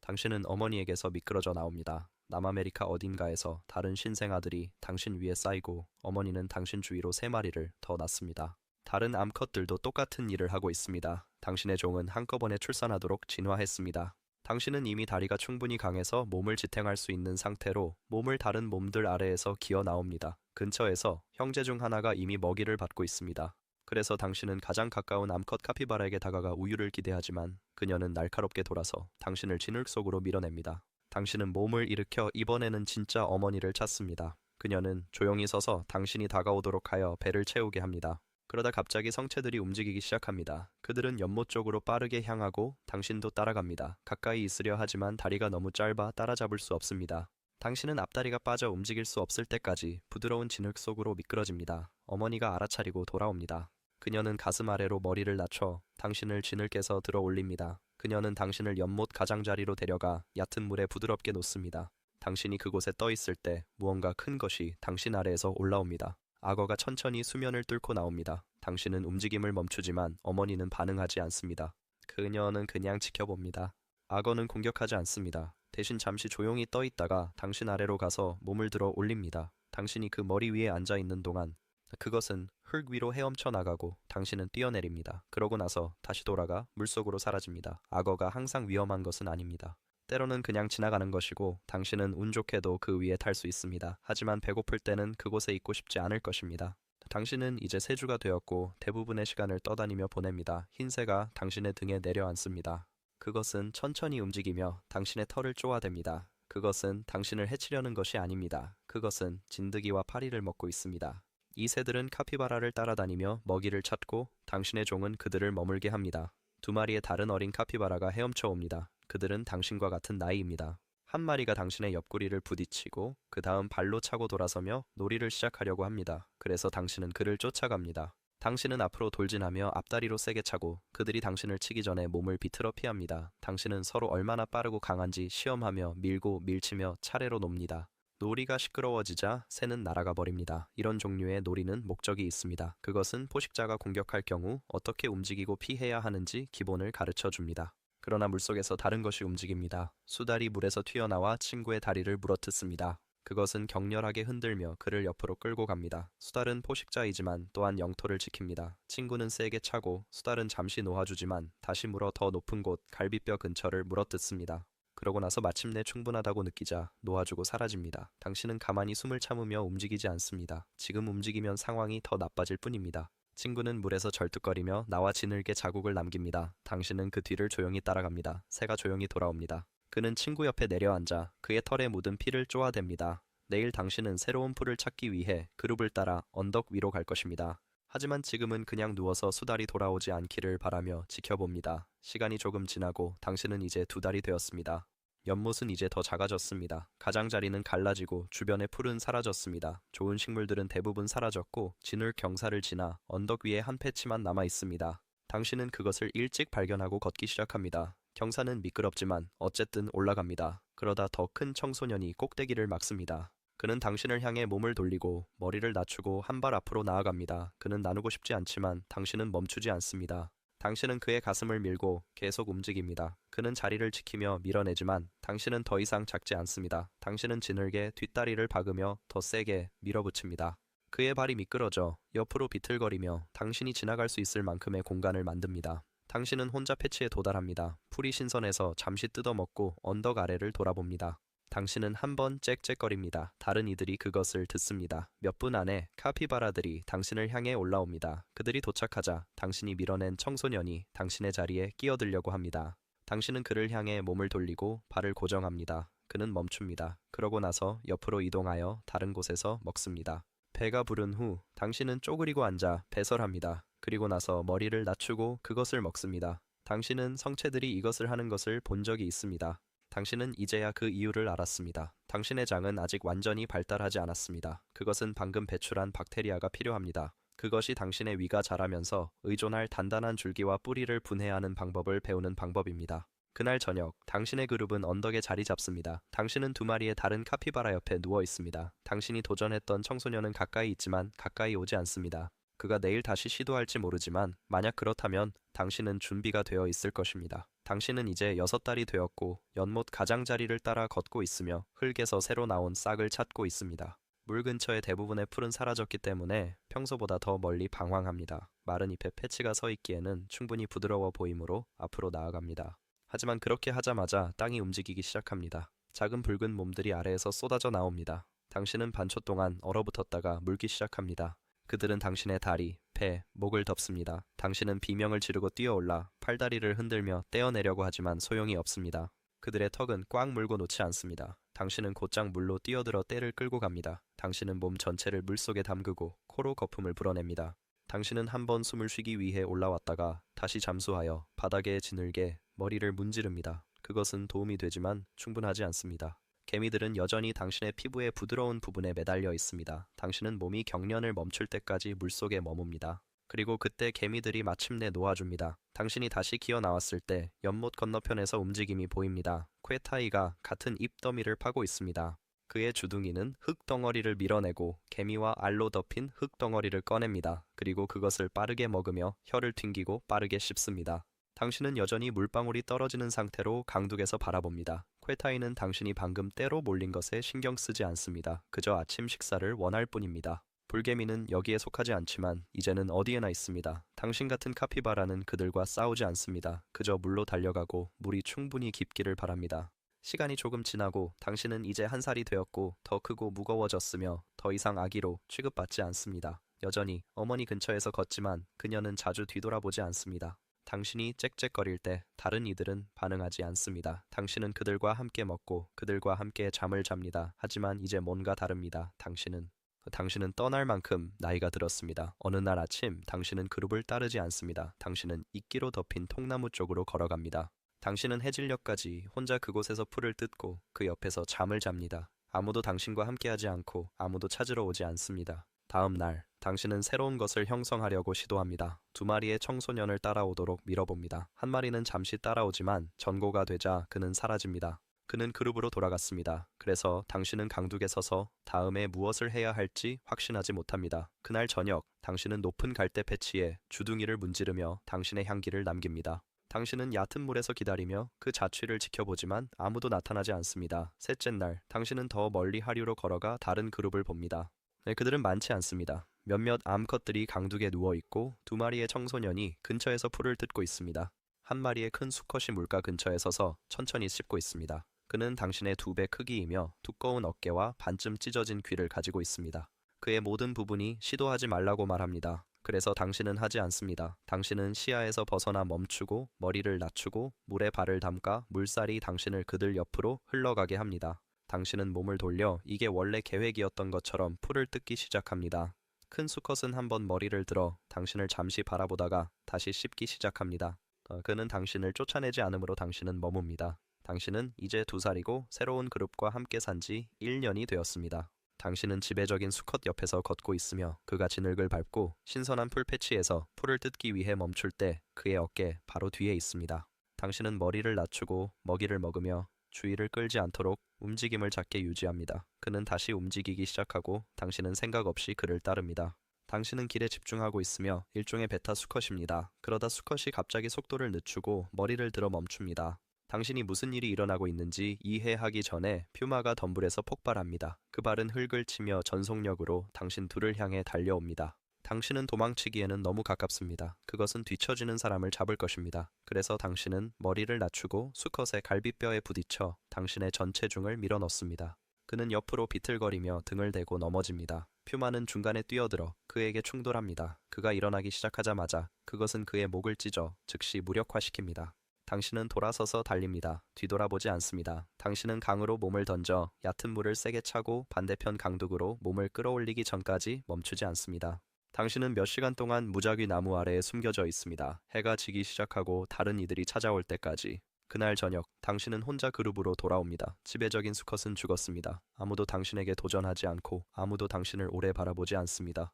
당신은 어머니에게서 미끄러져 나옵니다. 남아메리카 어딘가에서 다른 신생아들이 당신 위에 쌓이고 어머니는 당신 주위로 3마리를 더 낳습니다. 다른 암컷들도 똑같은 일을 하고 있습니다. 당신의 종은 한꺼번에 출산하도록 진화했습니다. 당신은 이미 다리가 충분히 강해서 몸을 지탱할 수 있는 상태로 몸을 다른 몸들 아래에서 기어 나옵니다. 근처에서 형제 중 하나가 이미 먹이를 받고 있습니다. 그래서 당신은 가장 가까운 암컷 카피바라에게 다가가 우유를 기대하지만 그녀는 날카롭게 돌아서 당신을 진흙 속으로 밀어냅니다. 당신은 몸을 일으켜 이번에는 진짜 어머니를 찾습니다. 그녀는 조용히 서서 당신이 다가오도록 하여 배를 채우게 합니다. 그러다 갑자기 성체들이 움직이기 시작합니다. 그들은 연못 쪽으로 빠르게 향하고 당신도 따라갑니다. 가까이 있으려 하지만 다리가 너무 짧아 따라잡을 수 없습니다. 당신은 앞다리가 빠져 움직일 수 없을 때까지 부드러운 진흙 속으로 미끄러집니다. 어머니가 알아차리고 돌아옵니다. 그녀는 가슴 아래로 머리를 낮춰 당신을 진흙에서 들어 올립니다. 그녀는 당신을 연못 가장자리로 데려가 얕은 물에 부드럽게 놓습니다. 당신이 그곳에 떠 있을 때 무언가 큰 것이 당신 아래에서 올라옵니다. 악어가 천천히 수면을 뚫고 나옵니다. 당신은 움직임을 멈추지만 어머니는 반응하지 않습니다. 그녀는 그냥 지켜봅니다. 악어는 공격하지 않습니다. 대신 잠시 조용히 떠 있다가 당신 아래로 가서 몸을 들어 올립니다. 당신이 그 머리 위에 앉아 있는 동안 그것은 흙 위로 헤엄쳐 나가고 당신은 뛰어내립니다. 그러고 나서 다시 돌아가 물속으로 사라집니다. 악어가 항상 위험한 것은 아닙니다. 때로는 그냥 지나가는 것이고 당신은 운 좋게도 그 위에 탈 수 있습니다. 하지만 배고플 때는 그곳에 있고 싶지 않을 것입니다. 당신은 이제 세주가 되었고 대부분의 시간을 떠다니며 보냅니다. 흰새가 당신의 등에 내려앉습니다. 그것은 천천히 움직이며 당신의 털을 쪼아댑니다. 그것은 당신을 해치려는 것이 아닙니다. 그것은 진드기와 파리를 먹고 있습니다. 이 새들은 카피바라를 따라다니며 먹이를 찾고 당신의 종은 그들을 머물게 합니다. 2마리의 다른 어린 카피바라가 헤엄쳐 옵니다. 그들은 당신과 같은 나이입니다. 한 마리가 당신의 옆구리를 부딪히고 그 다음 발로 차고 돌아서며 놀이를 시작하려고 합니다. 그래서 당신은 그를 쫓아갑니다. 당신은 앞으로 돌진하며 앞다리로 세게 차고 그들이 당신을 치기 전에 몸을 비틀어 피합니다. 당신은 서로 얼마나 빠르고 강한지 시험하며 밀고 밀치며 차례로 놉니다. 놀이가 시끄러워지자 새는 날아가 버립니다. 이런 종류의 놀이는 목적이 있습니다. 그것은 포식자가 공격할 경우 어떻게 움직이고 피해야 하는지 기본을 가르쳐 줍니다. 그러나 물속에서 다른 것이 움직입니다. 수달이 물에서 튀어나와 친구의 다리를 물어뜯습니다. 그것은 격렬하게 흔들며 그를 옆으로 끌고 갑니다. 수달은 포식자이지만 또한 영토를 지킵니다. 친구는 세게 차고 수달은 잠시 놓아주지만 다시 물어 더 높은 곳 갈비뼈 근처를 물어뜯습니다. 그러고 나서 마침내 충분하다고 느끼자 놓아주고 사라집니다. 당신은 가만히 숨을 참으며 움직이지 않습니다. 지금 움직이면 상황이 더 나빠질 뿐입니다. 친구는 물에서 절뚝거리며 나와 진흙에 자국을 남깁니다. 당신은 그 뒤를 조용히 따라갑니다. 새가 조용히 돌아옵니다. 그는 친구 옆에 내려앉아 그의 털에 묻은 피를 쪼아댑니다. 내일 당신은 새로운 풀을 찾기 위해 그룹을 따라 언덕 위로 갈 것입니다. 하지만 지금은 그냥 누워서 수달이 돌아오지 않기를 바라며 지켜봅니다. 시간이 조금 지나고 당신은 이제 2달이 되었습니다. 연못은 이제 더 작아졌습니다. 가장자리는 갈라지고 주변의 풀은 사라졌습니다. 좋은 식물들은 대부분 사라졌고 진흙 경사를 지나 언덕 위에 한 패치만 남아 있습니다. 당신은 그것을 일찍 발견하고 걷기 시작합니다. 경사는 미끄럽지만 어쨌든 올라갑니다. 그러다 더 큰 청소년이 꼭대기를 막습니다. 그는 당신을 향해 몸을 돌리고 머리를 낮추고 한 발 앞으로 나아갑니다. 그는 나누고 싶지 않지만 당신은 멈추지 않습니다. 당신은 그의 가슴을 밀고 계속 움직입니다. 그는 자리를 지키며 밀어내지만 당신은 더 이상 작지 않습니다. 당신은 진흙에 뒷다리를 박으며 더 세게 밀어붙입니다. 그의 발이 미끄러져 옆으로 비틀거리며 당신이 지나갈 수 있을 만큼의 공간을 만듭니다. 당신은 혼자 패치에 도달합니다. 풀이 신선해서 잠시 뜯어먹고 언덕 아래를 돌아봅니다. 당신은 한번 짹짹거립니다. 다른 이들이 그것을 듣습니다. 몇 분 안에 카피바라들이 당신을 향해 올라옵니다. 그들이 도착하자 당신이 밀어낸 청소년이 당신의 자리에 끼어들려고 합니다. 당신은 그를 향해 몸을 돌리고 발을 고정합니다. 그는 멈춥니다. 그러고 나서 옆으로 이동하여 다른 곳에서 먹습니다. 배가 부른 후 당신은 쪼그리고 앉아 배설합니다. 그리고 나서 머리를 낮추고 그것을 먹습니다. 당신은 성체들이 이것을 하는 것을 본 적이 있습니다. 당신은 이제야 그 이유를 알았습니다. 당신의 장은 아직 완전히 발달하지 않았습니다. 그것은 방금 배출한 박테리아가 필요합니다. 그것이 당신의 위가 자라면서 의존할 단단한 줄기와 뿌리를 분해하는 방법을 배우는 방법입니다. 그날 저녁, 당신의 그룹은 언덕에 자리 잡습니다. 당신은 2마리의 다른 카피바라 옆에 누워 있습니다. 당신이 도전했던 청소년은 가까이 있지만 가까이 오지 않습니다. 그가 내일 다시 시도할지 모르지만 만약 그렇다면 당신은 준비가 되어 있을 것입니다. 당신은 이제 6달이 되었고 연못 가장자리를 따라 걷고 있으며 흙에서 새로 나온 싹을 찾고 있습니다. 물 근처의 대부분의 풀은 사라졌기 때문에 평소보다 더 멀리 방황합니다. 마른 잎에 패치가 서 있기에는 충분히 부드러워 보이므로 앞으로 나아갑니다. 하지만 그렇게 하자마자 땅이 움직이기 시작합니다. 작은 붉은 몸들이 아래에서 쏟아져 나옵니다. 당신은 반초 동안 얼어붙었다가 물기 시작합니다. 그들은 당신의 다리, 배, 목을 덮습니다. 당신은 비명을 지르고 뛰어올라 팔다리를 흔들며 떼어내려고 하지만 소용이 없습니다. 그들의 턱은 꽉 물고 놓지 않습니다. 당신은 곧장 물로 뛰어들어 떼를 끌고 갑니다. 당신은 몸 전체를 물속에 담그고 코로 거품을 불어냅니다. 당신은 한번 숨을 쉬기 위해 올라왔다가 다시 잠수하여 바닥에 지늘게 머리를 문지릅니다. 그것은 도움이 되지만 충분하지 않습니다. 개미들은 여전히 당신의 피부의 부드러운 부분에 매달려 있습니다. 당신은 몸이 경련을 멈출 때까지 물속에 머뭅니다. 그리고 그때 개미들이 마침내 놓아줍니다. 당신이 다시 기어 나왔을 때 연못 건너편에서 움직임이 보입니다. 퀘타이가 같은 입더미를 파고 있습니다. 그의 주둥이는 흙덩어리를 밀어내고 개미와 알로 덮인 흙덩어리를 꺼냅니다. 그리고 그것을 빠르게 먹으며 혀를 튕기고 빠르게 씹습니다. 당신은 여전히 물방울이 떨어지는 상태로 강둑에서 바라봅니다. 퀘타이는 당신이 방금 때로 몰린 것에 신경 쓰지 않습니다. 그저 아침 식사를 원할 뿐입니다. 불개미는 여기에 속하지 않지만 이제는 어디에나 있습니다. 당신 같은 카피바라는 그들과 싸우지 않습니다. 그저 물로 달려가고 물이 충분히 깊기를 바랍니다. 시간이 조금 지나고 당신은 이제 1살이 되었고 더 크고 무거워졌으며 더 이상 아기로 취급받지 않습니다. 여전히 어머니 근처에서 걷지만 그녀는 자주 뒤돌아보지 않습니다. 당신이 짹짹거릴 때 다른 이들은 반응하지 않습니다. 당신은 그들과 함께 먹고 그들과 함께 잠을 잡니다. 하지만 이제 뭔가 다릅니다. 당신은 떠날 만큼 나이가 들었습니다. 어느 날 아침 당신은 그룹을 따르지 않습니다. 당신은 이끼로 덮인 통나무 쪽으로 걸어갑니다. 당신은 해질녘까지 혼자 그곳에서 풀을 뜯고 그 옆에서 잠을 잡니다. 아무도 당신과 함께하지 않고 아무도 찾으러 오지 않습니다. 다음 날 당신은 새로운 것을 형성하려고 시도합니다. 2마리의 청소년을 따라오도록 밀어봅니다. 1마리는 잠시 따라오지만 전고가 되자 그는 사라집니다. 그는 그룹으로 돌아갔습니다. 그래서 당신은 강둑에 서서 다음에 무엇을 해야 할지 확신하지 못합니다. 그날 저녁 당신은 높은 갈대 패치에 주둥이를 문지르며 당신의 향기를 남깁니다. 당신은 얕은 물에서 기다리며 그 자취를 지켜보지만 아무도 나타나지 않습니다. 셋째 날 당신은 더 멀리 하류로 걸어가 다른 그룹을 봅니다. 그들은 많지 않습니다. 몇몇 암컷들이 강둑에 누워있고 2마리의 청소년이 근처에서 풀을 뜯고 있습니다. 1마리의 큰 수컷이 물가 근처에 서서 천천히 씹고 있습니다. 그는 당신의 2배 크기이며 두꺼운 어깨와 반쯤 찢어진 귀를 가지고 있습니다. 그의 모든 부분이 시도하지 말라고 말합니다. 그래서 당신은 하지 않습니다. 당신은 시야에서 벗어나 멈추고 머리를 낮추고 물에 발을 담가 물살이 당신을 그들 옆으로 흘러가게 합니다. 당신은 몸을 돌려 이게 원래 계획이었던 것처럼 풀을 뜯기 시작합니다. 큰 수컷은 한번 머리를 들어 당신을 잠시 바라보다가 다시 씹기 시작합니다. 그는 당신을 쫓아내지 않으므로 당신은 머뭅니다. 당신은 이제 2살이고 새로운 그룹과 함께 산 지 1년이 되었습니다. 당신은 지배적인 수컷 옆에서 걷고 있으며 그가 진흙을 밟고 신선한 풀 패치에서 풀을 뜯기 위해 멈출 때 그의 어깨 바로 뒤에 있습니다. 당신은 머리를 낮추고 먹이를 먹으며 주의를 끌지 않도록 움직임을 작게 유지합니다. 그는 다시 움직이기 시작하고 당신은 생각 없이 그를 따릅니다. 당신은 길에 집중하고 있으며 일종의 베타 수컷입니다. 그러다 수컷이 갑자기 속도를 늦추고 머리를 들어 멈춥니다. 당신이 무슨 일이 일어나고 있는지 이해하기 전에 퓨마가 덤불에서 폭발합니다. 그 발은 흙을 치며 전속력으로 당신 둘을 향해 달려옵니다. 당신은 도망치기에는 너무 가깝습니다. 그것은 뒤처지는 사람을 잡을 것입니다. 그래서 당신은 머리를 낮추고 수컷의 갈비뼈에 부딪혀 당신의 전 체중을 밀어넣습니다. 그는 옆으로 비틀거리며 등을 대고 넘어집니다. 퓨마는 중간에 뛰어들어 그에게 충돌합니다. 그가 일어나기 시작하자마자 그것은 그의 목을 찢어 즉시 무력화시킵니다. 당신은 돌아서서 달립니다. 뒤돌아보지 않습니다. 당신은 강으로 몸을 던져 얕은 물을 세게 차고 반대편 강둑으로 몸을 끌어올리기 전까지 멈추지 않습니다. 당신은 몇 시간 동안 무작위 나무 아래에 숨겨져 있습니다. 해가 지기 시작하고 다른 이들이 찾아올 때까지. 그날 저녁, 당신은 혼자 그룹으로 돌아옵니다. 지배적인 수컷은 죽었습니다. 아무도 당신에게 도전하지 않고 아무도 당신을 오래 바라보지 않습니다.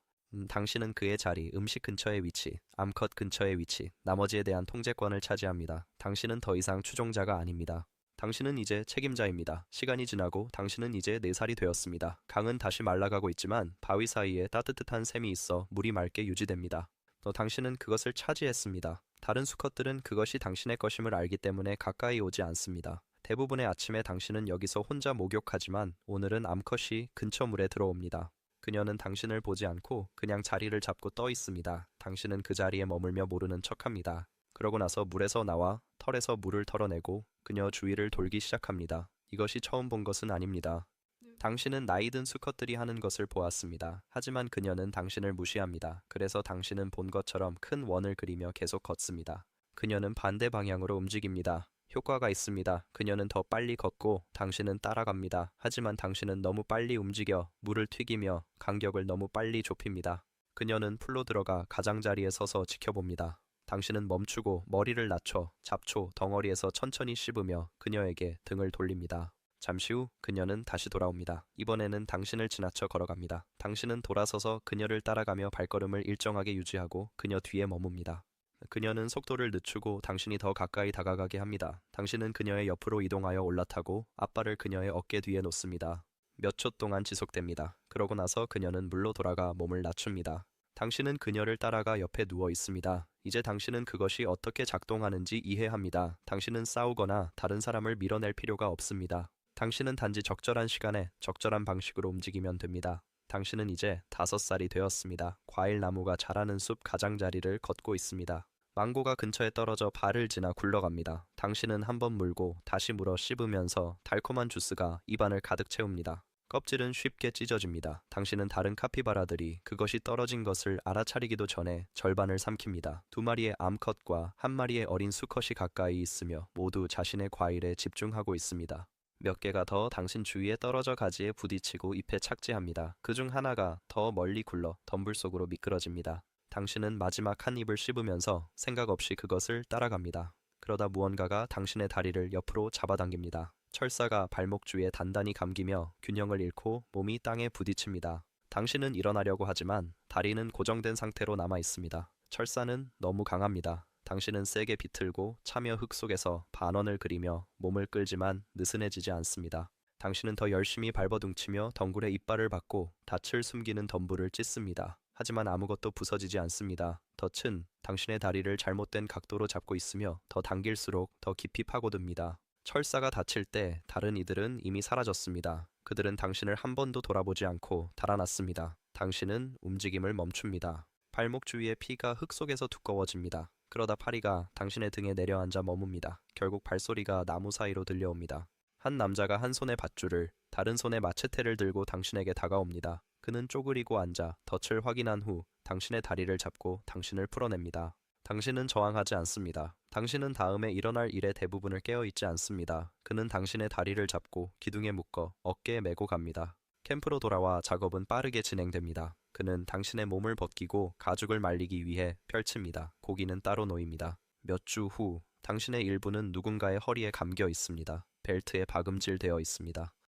당신은 그의 자리, 음식 근처의 위치, 암컷 근처의 위치, 나머지에 대한 통제권을 차지합니다. 당신은 더 이상 추종자가 아닙니다. 당신은 이제 책임자입니다. 시간이 지나고 당신은 이제 4살이 되었습니다. 강은 다시 말라가고 있지만 바위 사이에 따뜻한 샘이 있어 물이 맑게 유지됩니다. 또 당신은 그것을 차지했습니다. 다른 수컷들은 그것이 당신의 것임을 알기 때문에 가까이 오지 않습니다. 대부분의 아침에 당신은 여기서 혼자 목욕하지만 오늘은 암컷이 근처 물에 들어옵니다. 그녀는 당신을 보지 않고 그냥 자리를 잡고 떠 있습니다. 당신은 그 자리에 머물며 모르는 척합니다. 그러고 나서 물에서 나와 털에서 물을 털어내고 그녀 주위를 돌기 시작합니다. 이것이 처음 본 것은 아닙니다. 당신은 나이든 수컷들이 하는 것을 보았습니다. 하지만 그녀는 당신을 무시합니다. 그래서 당신은 본 것처럼 큰 원을 그리며 계속 걷습니다. 그녀는 반대 방향으로 움직입니다. 효과가 있습니다. 그녀는 더 빨리 걷고 당신은 따라갑니다. 하지만 당신은 너무 빨리 움직여 물을 튀기며 간격을 너무 빨리 좁힙니다. 그녀는 풀로 들어가 가장자리에 서서 지켜봅니다. 당신은 멈추고 머리를 낮춰 잡초 덩어리에서 천천히 씹으며 그녀에게 등을 돌립니다. 잠시 후 그녀는 다시 돌아옵니다. 이번에는 당신을 지나쳐 걸어갑니다. 당신은 돌아서서 그녀를 따라가며 발걸음을 일정하게 유지하고 그녀 뒤에 머뭅니다. 그녀는 속도를 늦추고 당신이 더 가까이 다가가게 합니다. 당신은 그녀의 옆으로 이동하여 올라타고 앞발을 그녀의 어깨 뒤에 놓습니다. 몇 초 동안 지속됩니다. 그러고 나서 그녀는 물로 돌아가 몸을 낮춥니다. 당신은 그녀를 따라가 옆에 누워 있습니다. 이제 당신은 그것이 어떻게 작동하는지 이해합니다. 당신은 싸우거나 다른 사람을 밀어낼 필요가 없습니다. 당신은 단지 적절한 시간에 적절한 방식으로 움직이면 됩니다. 당신은 이제 5살이 되었습니다. 과일나무가 자라는 숲 가장자리를 걷고 있습니다. 망고가 근처에 떨어져 발을 지나 굴러갑니다. 당신은 한번 물고 다시 물어 씹으면서 달콤한 주스가 입안을 가득 채웁니다. 껍질은 쉽게 찢어집니다. 당신은 다른 카피바라들이 그것이 떨어진 것을 알아차리기도 전에 절반을 삼킵니다. 2마리의 암컷과 1마리의 어린 수컷이 가까이 있으며 모두 자신의 과일에 집중하고 있습니다. 몇 개가 더 당신 주위에 떨어져 가지에 부딪히고 잎에 착지합니다. 그중 하나가 더 멀리 굴러 덤불 속으로 미끄러집니다. 당신은 마지막 한 입을 씹으면서 생각 없이 그것을 따라갑니다. 그러다 무언가가 당신의 다리를 옆으로 잡아당깁니다. 철사가 발목 주위에 단단히 감기며 균형을 잃고 몸이 땅에 부딪힙니다. 당신은 일어나려고 하지만 다리는 고정된 상태로 남아 있습니다. 철사는 너무 강합니다. 당신은 세게 비틀고 차며 흙 속에서 반원을 그리며 몸을 끌지만 느슨해지지 않습니다. 당신은 더 열심히 발버둥치며 덩굴에 이빨을 받고 닻을 숨기는 덤불을 찢습니다. 하지만 아무것도 부서지지 않습니다. 덫은 당신의 다리를 잘못된 각도로 잡고 있으며 더 당길수록 더 깊이 파고듭니다. 철사가 닫힐 때 다른 이들은 이미 사라졌습니다. 그들은 당신을 한 번도 돌아보지 않고 달아났습니다. 당신은 움직임을 멈춥니다. 발목 주위의 피가 흙 속에서 두꺼워집니다. 그러다 파리가 당신의 등에 내려앉아 머뭅니다. 결국 발소리가 나무 사이로 들려옵니다. 한 남자가 한 손에 밧줄을, 다른 손에 마체테를 들고 당신에게 다가옵니다. 그는 쪼그리고 앉아 덫을 확인한 후 당신의 다리를 잡고 당신을 풀어냅니다. 당신은 저항하지 않습니다. 당신은 다음에 일어날 일의 대부분을 깨어있지 않습니다. 그는 당신의 다리를 잡고 기둥에 묶어 어깨에 메고 갑니다. 캠프로 돌아와 작업은 빠르게 진행됩니다. 그는 당신의 몸을 벗기고 가죽을 말리기 위해 펼칩니다. 고기는 따로 놓입니다. 몇 주 후 당신의 일부는 누군가의 허리에 감겨 있습니다. 벨트에 박음질되어 있습니다.